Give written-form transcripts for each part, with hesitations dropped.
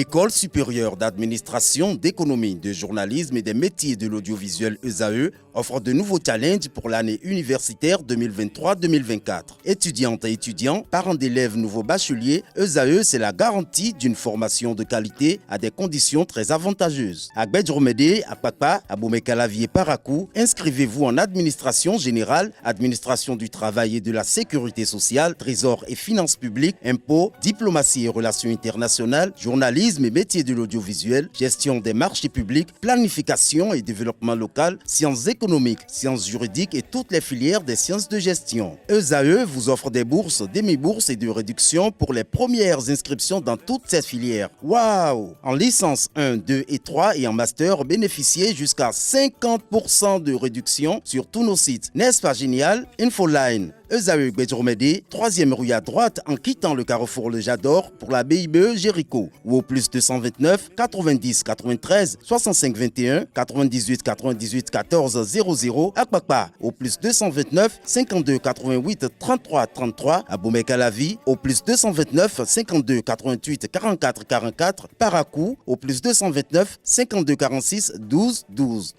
L'École supérieure d'administration, d'économie, de journalisme et des métiers de l'audiovisuel ESAE offre de nouveaux challenges pour l'année universitaire 2023-2024. Étudiantes et étudiants, parents d'élèves nouveaux bacheliers, ESAE, c'est la garantie d'une formation de qualité à des conditions très avantageuses. À Gbedjromede, à Papa, à Boumekalavi et Parakou, inscrivez-vous en administration générale, administration du travail et de la sécurité sociale, trésor et finances publiques, impôts, diplomatie et relations internationales, journalisme et métiers de l'audiovisuel, gestion des marchés publics, planification et développement local, sciences économiques, sciences juridiques et toutes les filières des sciences de gestion. ESAE vous offre des bourses, demi-bourses et de réductions pour les premières inscriptions dans toutes ces filières. Waouh! En licence 1, 2 et 3 et en master, bénéficiez jusqu'à 50% de réduction sur tous nos sites. N'est-ce pas génial? Infoline. ESAE Gbedjromede, 3e rue à droite en quittant le carrefour Le Jador pour la BIBE Jéricho ou au plus 229 90 93 65 21 98 98 14 00 à Kpakpa au plus 229 52 88 33 33 à Boumekalavi au plus 229 52 88 44 44 Parakou au plus 229 52 46 12 12.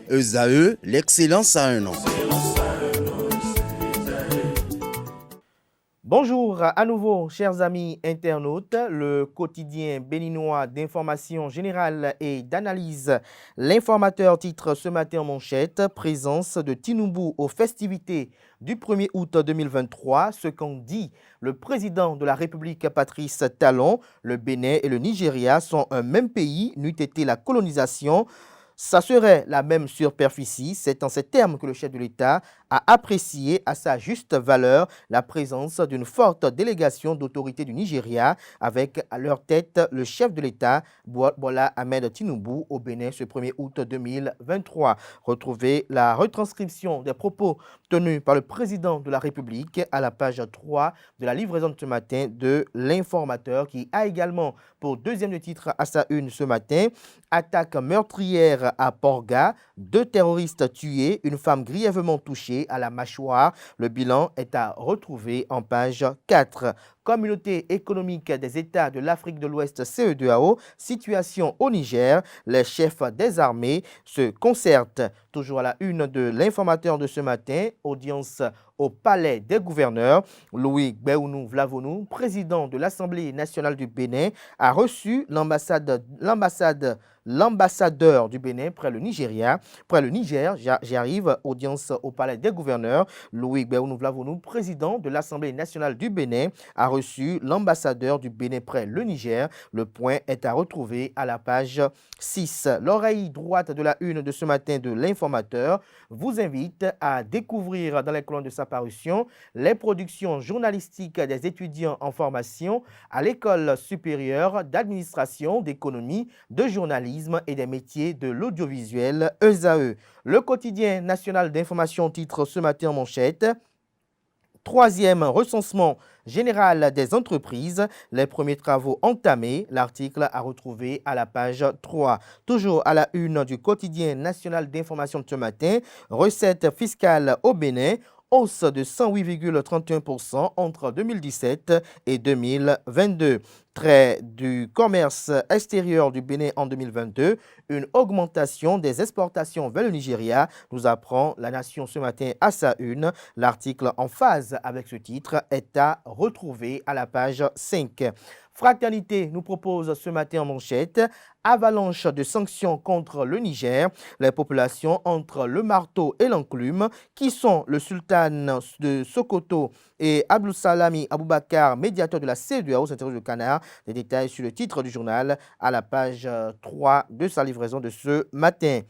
ESAE, l'excellence à un nom. Bonjour à nouveau, chers amis internautes. Le quotidien béninois d'information générale et d'analyse. L'informateur titre ce matin en manchette « Présence de Tinubu aux festivités du 1er août 2023 ». Ce qu'en dit le président de la République Patrice Talon, le Bénin et le Nigeria sont un même pays, n'eût été la colonisation. Ça serait la même superficie. C'est en ces termes que le chef de l'État a apprécié à sa juste valeur la présence d'une forte délégation d'autorités du Nigeria avec à leur tête le chef de l'État, Bola Ahmed Tinubu, au Bénin ce 1er août 2023. Retrouvez la retranscription des propos tenus par le président de la République à la page 3 de la livraison de ce matin de l'Informateur, qui a également pour deuxième titre à sa une ce matin « Attaque meurtrière à Porga, 2 terroristes tués, une femme grièvement touchée à la mâchoire. Le bilan est à retrouver en page 4. Communauté économique des États de l'Afrique de l'Ouest CEDEAO, situation au Niger. Les chefs des armées se concertent. Toujours à la une de l'Informateur de ce matin, audience au Palais des gouverneurs. Louis Gbéounou Vlavonou, président de l'Assemblée nationale du Bénin, a reçu l'ambassadeur du Bénin près le Nigeria. Près le Niger, j'arrive, audience au Palais des gouverneurs. Louis Gbéounou Vlavonou, président de l'Assemblée nationale du Bénin, a reçu l'ambassadeur du Bénin près le Niger. Le point est à retrouver à la page 6. L'oreille droite de la une de ce matin de l'Informateur vous invite à découvrir dans les colonnes de sa parution les productions journalistiques des étudiants en formation à l'École supérieure d'administration, d'économie, de journalisme et des métiers de l'audiovisuel ESAE. Le quotidien national d'information titre ce matin en manchette « 3e recensement général des entreprises, les premiers travaux entamés ». L'article à retrouver à la page 3. Toujours à la une du quotidien national d'information de ce matin, recettes fiscales au Bénin, hausse de 108,31% entre 2017 et 2022. Trait du commerce extérieur du Bénin en 2022, une augmentation des exportations vers le Nigeria, nous apprend La Nation ce matin à sa une. L'article en phase avec ce titre est à retrouver à la page 5. Fraternité nous propose ce matin en manchette « Avalanche de sanctions contre le Niger. Les populations entre le marteau et l'enclume, qui sont le sultan de Sokoto et Abdulsalami Aboubakar, médiateur de la CEDEAO, s'interroge le Canard. Des détails sur le titre du journal à la page 3 de sa livraison de ce matin.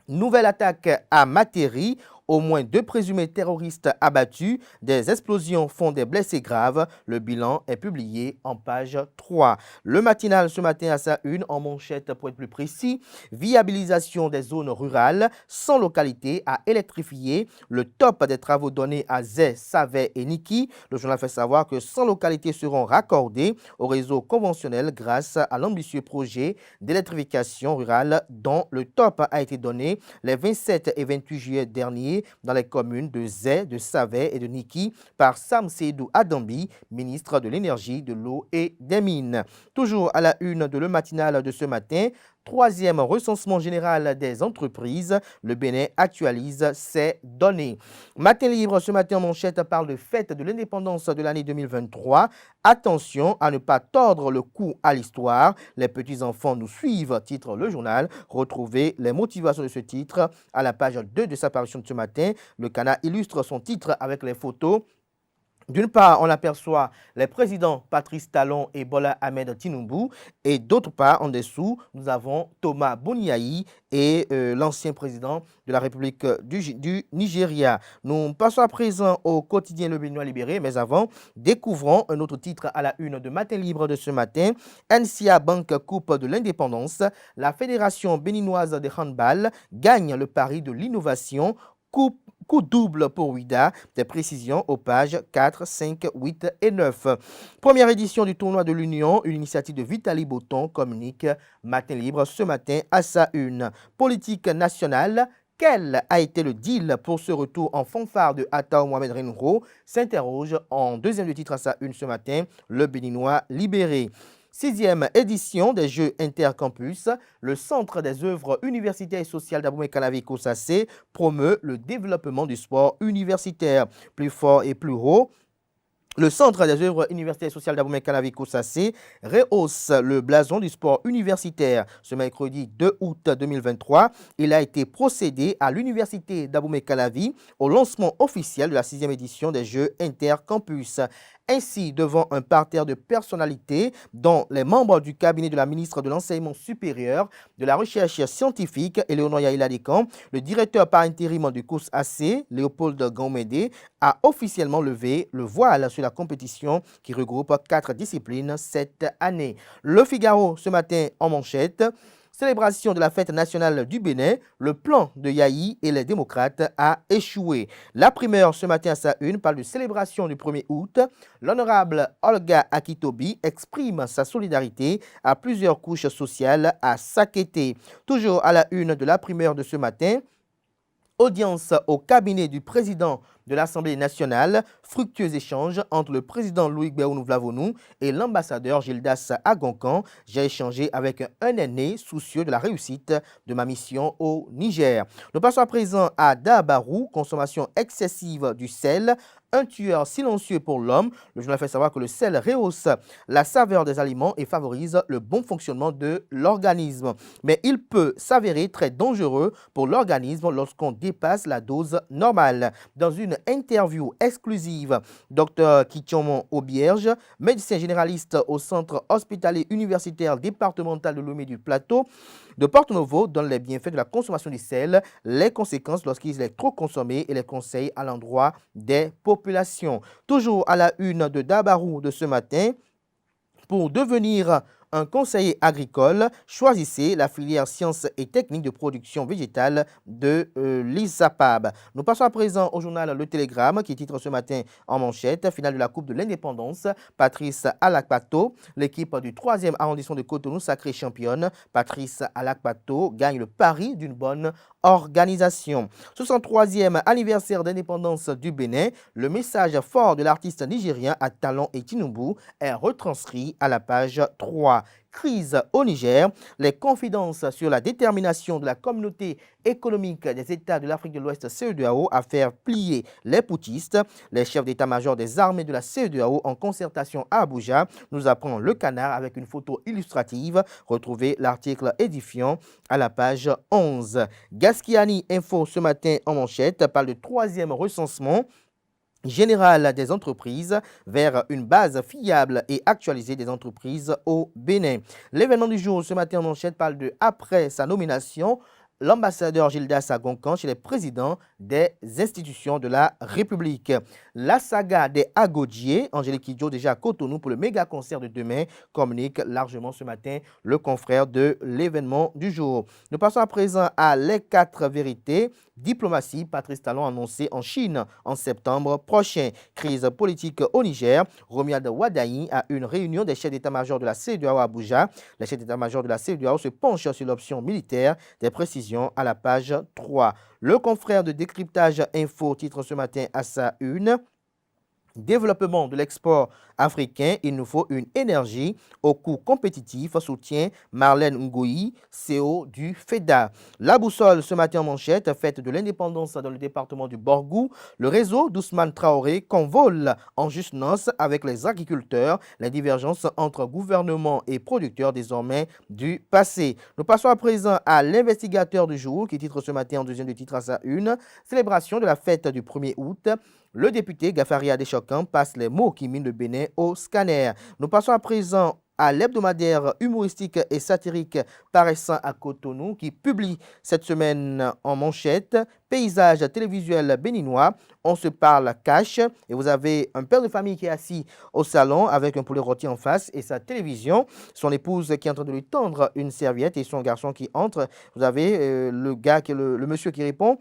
Nouvelle attaque à Materi. Au moins 2 présumés terroristes abattus. Des explosions font des blessés graves. Le bilan est publié en page 3. Le matinal ce matin à sa une, en manchette pour être plus précis. Viabilisation des zones rurales sans localité à électrifier. Le top des travaux donnés à Zé, Savet et Niki. Le journal fait savoir que 100 localités seront raccordées au réseau conventionnel grâce à l'ambitieux projet d'électrification rurale dont le top a été donné les 27 et 28 juillet dernier menées dans les communes de Zé, de Savet et de Niki par Sam Seydou Adambi, ministre de l'Énergie, de l'Eau et des Mines. Toujours à la une de Le Matinal de ce matin, troisième recensement général des entreprises, le Bénin actualise ses données. Matin Libre, ce matin en manchette, parle de fête de l'indépendance de l'année 2023. Attention à ne pas tordre le cou à l'histoire. Les petits-enfants nous suivent, titre le journal. Retrouvez les motivations de ce titre à la page 2 de sa parution de ce matin. Le Canard illustre son titre avec les photos. D'une part, on aperçoit les présidents Patrice Talon et Bola Ahmed Tinubu, et d'autre part, en dessous, nous avons Thomas Boniaï et l'ancien président de la République du Nigeria. Nous passons à présent au quotidien Le Béninois Libéré, mais avant, découvrons un autre titre à la une de Matin Libre de ce matin. NCA Bank Coupe de l'Indépendance, la Fédération béninoise de handball gagne le pari de l'innovation. Coup double pour Ouida, des précisions aux pages 4, 5, 8 et 9. Première édition du tournoi de l'Union, une initiative de Vitali Botton, communique Matin Libre ce matin à sa une. Politique nationale, quel a été le deal pour ce retour en fanfare de Attao Mohamed Renro, s'interroge en deuxième de titre à sa une ce matin, le Béninois Libéré. Sixième édition des Jeux Intercampus, le Centre des œuvres universitaires et sociales d'Abomey-Calavi-Koussacé promeut le développement du sport universitaire. Plus fort et plus haut, le Centre des œuvres universitaires et sociales d'Abomey-Calavi-Koussacé rehausse le blason du sport universitaire. Ce mercredi 2 août 2023, il a été procédé à l'Université d'Abomey-Calavi au lancement officiel de la sixième édition des Jeux Intercampus. Ainsi, devant un parterre de personnalités, dont les membres du cabinet de la ministre de l'Enseignement supérieur, de la recherche scientifique, Éléonore Yaïla-Decan, le directeur par intérim du COUS-AC, Léopold Gaumédé, a officiellement levé le voile sur la compétition qui regroupe 4 disciplines cette année. Le Figaro, ce matin, en manchette. Célébration de la fête nationale du Bénin, le plan de Yahi et les démocrates a échoué. La primeur ce matin à sa une parle de célébration du 1er août. L'honorable Olga Akitobi exprime sa solidarité à plusieurs couches sociales à Sakété. Toujours à la une de la primeur de ce matin, audience au cabinet du président de l'Assemblée nationale, fructueux échange entre le président Loïc Béounou-Vlavonou et l'ambassadeur Gildas Agoncan. J'ai échangé avec un aîné soucieux de la réussite de ma mission au Niger. Nous passons à présent à Dabarou, consommation excessive du sel. Un tueur silencieux pour l'homme. Le journal fait savoir que le sel rehausse la saveur des aliments et favorise le bon fonctionnement de l'organisme. Mais il peut s'avérer très dangereux pour l'organisme lorsqu'on dépasse la dose normale. Dans une interview exclusive, Dr Kichomon Aubierge, médecin généraliste au centre hospitalier universitaire départemental de Lomé du Plateau de Porto-Novo, donne les bienfaits de la consommation du sel, les conséquences lorsqu'il est trop consommé et les conseils à l'endroit des populations. Toujours à la une de Dabarou de ce matin, pour devenir un conseiller agricole, choisissez la filière sciences et techniques de production végétale de l'ISAPAB. Nous passons à présent au journal Le Télégramme qui titre ce matin en manchette, finale de la Coupe de l'Indépendance, Patrice Alakpato, l'équipe du 3e arrondissement de Cotonou sacrée championne. Patrice Alakpato gagne le pari d'une bonne organisation. 63e anniversaire d'indépendance du Bénin, le message fort de l'artiste nigérien à Talon et Tinubu est retranscrit à la page 3. Crise au Niger, les confidences sur la détermination de la communauté économique des États de l'Afrique de l'Ouest CEDEAO à faire plier les putschistes. Les chefs d'état-major des armées de la CEDEAO en concertation à Abuja, nous apprend Le Canard avec une photo illustrative. Retrouvez l'article édifiant à la page 11. Gaskiani Info ce matin en manchette parle de 3e recensement général des entreprises vers une base fiable et actualisée des entreprises au Bénin. L'événement du jour ce matin en manchette parle de après sa nomination, l'ambassadeur Gildas Agoncan chez les présidents des institutions de la République. La saga des Agodiers, Angélique Kidjo déjà à Cotonou pour le méga concert de demain, communique largement ce matin le confrère de l'événement du jour. Nous passons à présent à les 4 vérités. Diplomatie, Patrice Talon annoncé en Chine en septembre prochain. Crise politique au Niger, Romiad Wadaï a une réunion des chefs d'état-major de la CEDEAO à Abuja. Les chefs d'état-major de la CEDEAO se penchent sur l'option militaire. Des précisions télévision à la page 3. Le confrère de décryptage info titre ce matin à sa une. Développement de l'export africain, il nous faut une énergie au coût compétitif, soutient Marlène Ngoyi, CEO du FEDA. La boussole ce matin en manchette, fête de l'indépendance dans le département du Borgou. Le réseau d'Ousmane Traoré convole en juste noces avec les agriculteurs, les divergences entre gouvernement et producteurs désormais du passé. Nous passons à présent à l'investigateur du jour qui titre ce matin en deuxième de titre à sa une, célébration de la fête du 1er août. Le député Gafari Adéchokan passe les mots qui minent le Bénin au scanner. Nous passons à présent à l'hebdomadaire humoristique et satirique paraissant à Cotonou qui publie cette semaine en manchette paysage télévisuel béninois. On se parle cash et vous avez un père de famille qui est assis au salon avec un poulet rôti en face et sa télévision. Son épouse qui est en train de lui tendre une serviette et son garçon qui entre. Vous avez le monsieur qui répond.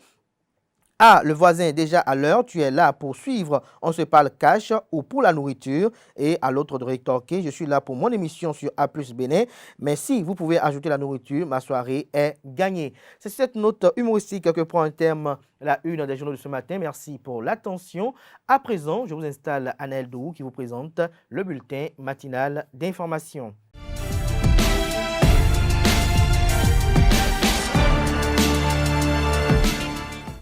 Ah, le voisin est déjà à l'heure, tu es là pour suivre, on se parle cash ou pour la nourriture. Et à l'autre de rétorquer, je suis là pour mon émission sur A plus Bénin. Mais si vous pouvez ajouter la nourriture, ma soirée est gagnée. C'est cette note humoristique que prend un terme la une des journaux de ce matin. Merci pour l'attention. À présent, je vous installe Anaël Dou qui vous présente le bulletin matinal d'information.